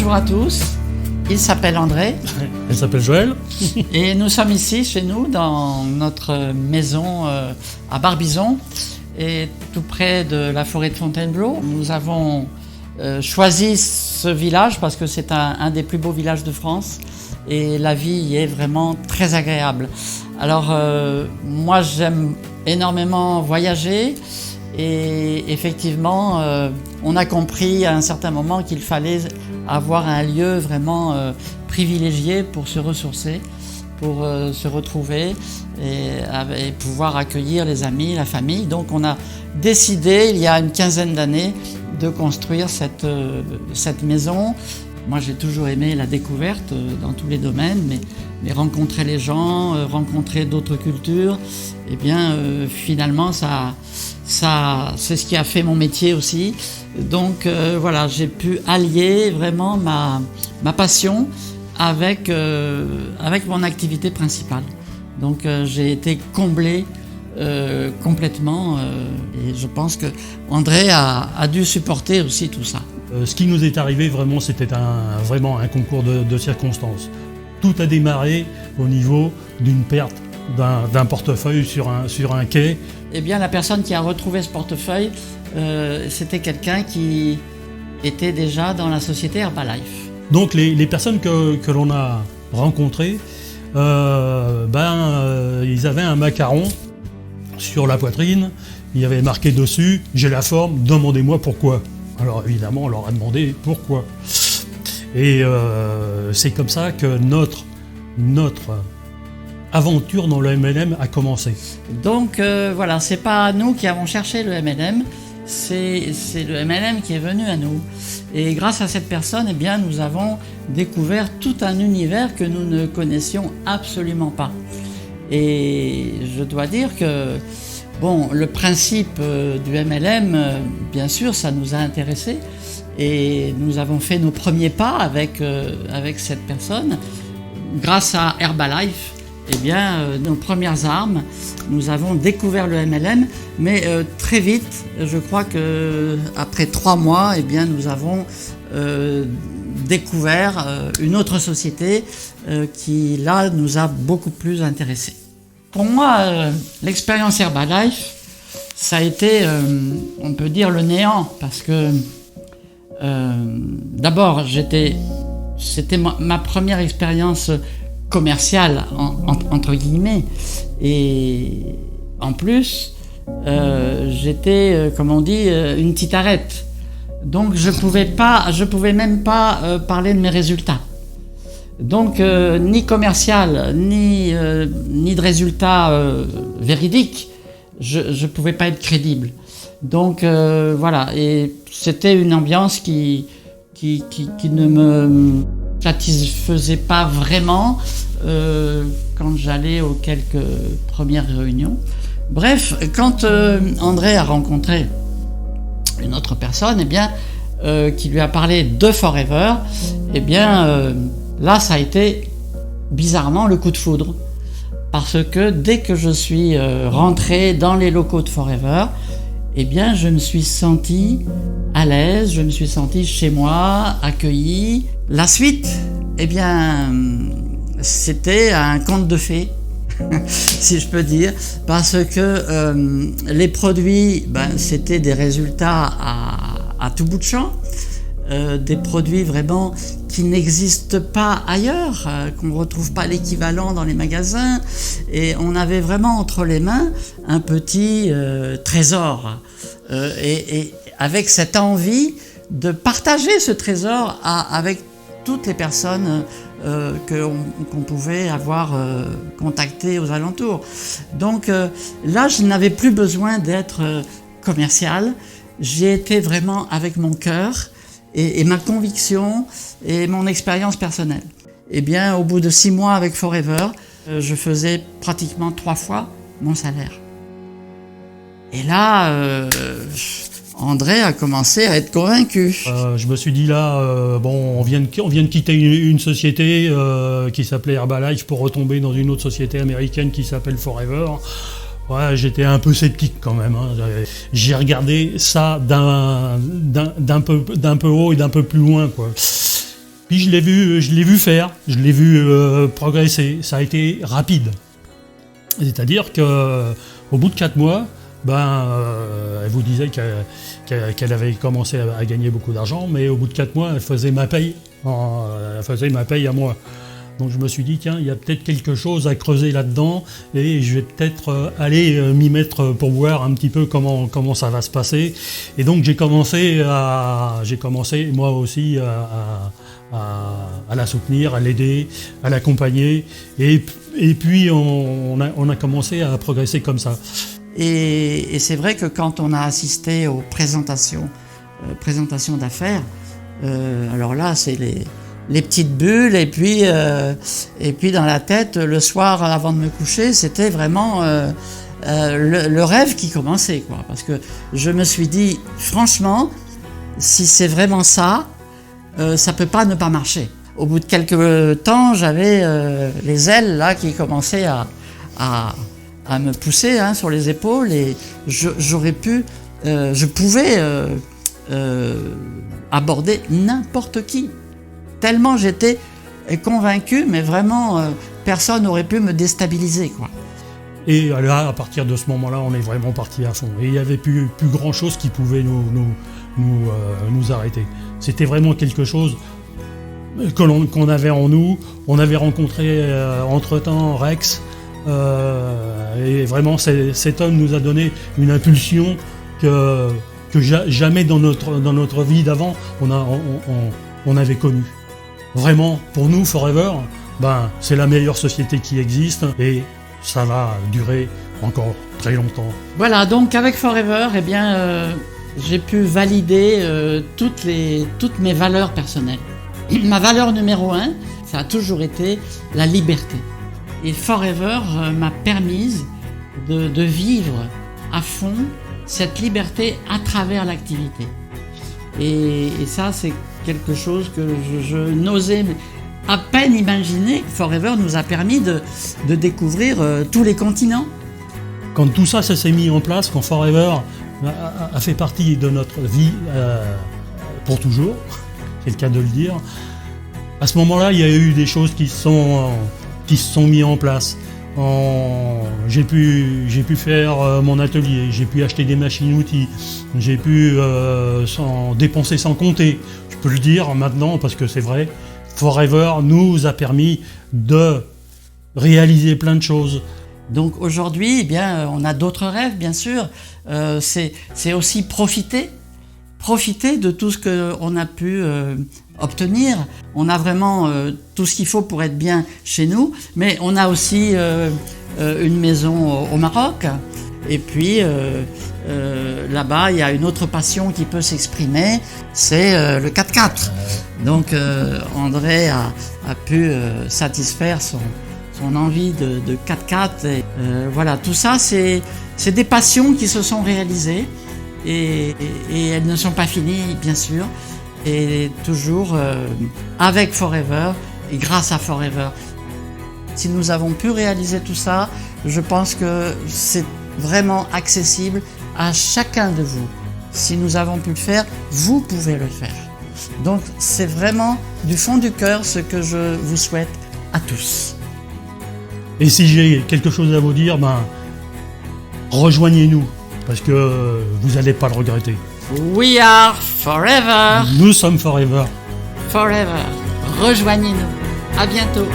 Bonjour à tous, il s'appelle André. Elle s'appelle Joël. Et nous sommes ici chez nous dans notre maison à Barbizon et tout près de la forêt de Fontainebleau. Nous avons choisi ce village parce que c'est un des plus beaux villages de France et la vie y est vraiment très agréable. Alors moi j'aime énormément voyager et effectivement on a compris à un certain moment qu'il fallait avoir un lieu vraiment privilégié pour se ressourcer, pour se retrouver et pouvoir accueillir les amis, la famille. Donc on a décidé il y a une quinzaine d'années de construire cette maison. Moi j'ai toujours aimé la découverte dans tous les domaines, mais rencontrer les gens, rencontrer d'autres cultures, et bien finalement c'est ce qui a fait mon métier aussi. Donc voilà, j'ai pu allier vraiment ma passion avec mon activité principale. Donc j'ai été comblé complètement et je pense que André a dû supporter aussi tout ça. Ce qui nous est arrivé vraiment, c'était vraiment un concours de circonstances. Tout a démarré au niveau d'une perte d'un portefeuille sur un quai. Eh bien, la personne qui a retrouvé ce portefeuille, c'était quelqu'un qui était déjà dans la société Herbalife. Donc les personnes que l'on a rencontrées, ils avaient un macaron sur la poitrine, il y avait marqué dessus « J'ai la forme, demandez-moi pourquoi ». Alors évidemment, on leur a demandé pourquoi. Et c'est comme ça que notre aventure dans le MLM a commencé. Donc voilà, c'est pas nous qui avons cherché le MLM, c'est le MLM qui est venu à nous. Et grâce à cette personne, eh bien, nous avons découvert tout un univers que nous ne connaissions absolument pas. Et je dois dire que bon, le principe du MLM, bien sûr, ça nous a intéressés. Et nous avons fait nos premiers pas avec cette personne. Grâce à Herbalife, eh bien, nos premières armes, nous avons découvert le MLM, mais très vite, je crois que après 3 mois, eh bien, nous avons découvert une autre société qui, là, nous a beaucoup plus intéressés. Pour moi, l'expérience Herbalife, ça a été, on peut dire, le néant, parce que d'abord, c'était ma première expérience commerciale, entre guillemets, et en plus, j'étais, comme on dit, une petite arrête. Donc je pouvais même pas parler de mes résultats. Donc ni commercial, ni de résultats véridiques, je pouvais pas être crédible. Donc voilà, et c'était une ambiance qui ne me satisfaisait pas vraiment quand j'allais aux quelques premières réunions. Bref, quand André a rencontré une autre personne, eh bien, qui lui a parlé de Forever, eh bien, là, ça a été bizarrement le coup de foudre. Parce que dès que je suis rentré dans les locaux de Forever, eh bien, je me suis senti à l'aise, je me suis senti chez moi, accueilli. La suite, eh bien, c'était un conte de fées, si je peux dire, parce que les produits, c'était des résultats à tout bout de champ, des produits vraiment qui n'existent pas ailleurs, qu'on ne retrouve pas l'équivalent dans les magasins, et on avait vraiment entre les mains un petit trésor, et avec cette envie de partager ce trésor avec toutes les personnes qu'on pouvait avoir contactées aux alentours. Donc là, je n'avais plus besoin d'être commercial, j'y étais vraiment avec mon cœur et ma conviction et mon expérience personnelle. Eh bien, au bout de 6 mois avec Forever, je faisais pratiquement 3 fois mon salaire. Et là, André a commencé à être convaincu. Je me suis dit là, bon, on vient de quitter une société qui s'appelait Herbalife pour retomber dans une autre société américaine qui s'appelle Forever. Ouais, j'étais un peu sceptique quand même. Hein. J'ai regardé ça d'un peu haut et d'un peu plus loin, quoi. Puis je l'ai vu faire, je l'ai vu progresser. Ça a été rapide. C'est-à-dire que au bout de 4 mois, elle vous disait qu'elle avait commencé à gagner beaucoup d'argent, mais au bout de 4 mois, elle faisait ma paye. Elle faisait ma paye à moi. Donc je me suis dit, tiens, il y a peut-être quelque chose à creuser là-dedans, et je vais peut-être aller m'y mettre pour voir un petit peu comment ça va se passer. Et donc j'ai commencé moi aussi à la soutenir, à l'aider, à l'accompagner, et puis on a commencé à progresser comme ça. Et c'est vrai que quand on a assisté aux présentations d'affaires, alors là c'est les petites bulles, et puis dans la tête, le soir avant de me coucher, c'était vraiment le rêve qui commençait, quoi. Parce que je me suis dit, franchement, si c'est vraiment ça, ça peut pas ne pas marcher. Au bout de quelques temps, j'avais les ailes là qui commençaient à me pousser sur les épaules, et je pouvais aborder n'importe qui. Tellement j'étais convaincu, mais vraiment personne n'aurait pu me déstabiliser, quoi. Et là, à partir de ce moment-là, on est vraiment parti à fond. Et il n'y avait plus grand chose qui pouvait nous arrêter. C'était vraiment quelque chose qu'on avait en nous. On avait rencontré entre-temps Rex, et vraiment cet homme nous a donné une impulsion que jamais dans notre vie d'avant on avait connue. Vraiment, pour nous, Forever, c'est la meilleure société qui existe, et ça va durer encore très longtemps. Voilà, donc avec Forever, j'ai pu valider toutes mes valeurs personnelles. Ma valeur numéro 1, ça a toujours été la liberté. Et Forever m'a permise de vivre à fond cette liberté à travers l'activité. Et ça, c'est quelque chose que je n'osais à peine imaginer. Que Forever nous a permis de découvrir tous les continents. Quand tout ça s'est mis en place, quand Forever a fait partie de notre vie pour toujours, c'est le cas de le dire, à ce moment-là, il y a eu des choses qui se sont mises en place. J'ai pu faire mon atelier, j'ai pu acheter des machines-outils, j'ai pu dépenser sans compter. Je peux le dire maintenant parce que c'est vrai, Forever nous a permis de réaliser plein de choses. Donc aujourd'hui, on a d'autres rêves, bien sûr. C'est aussi profiter de tout ce qu'on a pu obtenir. On a vraiment tout ce qu'il faut pour être bien chez nous, mais on a aussi une maison au Maroc. Et puis là-bas, il y a une autre passion qui peut s'exprimer, c'est le 4x4. Donc André a pu satisfaire son envie de 4x4. Et, voilà, tout ça, c'est des passions qui se sont réalisées, et elles ne sont pas finies, bien sûr. Et toujours avec Forever et grâce à Forever. Si nous avons pu réaliser tout ça, je pense que c'est vraiment accessible à chacun de vous. Si nous avons pu le faire, vous pouvez le faire. Donc c'est vraiment du fond du cœur ce que je vous souhaite à tous. Et si j'ai quelque chose à vous dire, rejoignez-nous, parce que vous n'allez pas le regretter. We are forever. Nous sommes Forever. Forever. Rejoignez-nous. À bientôt.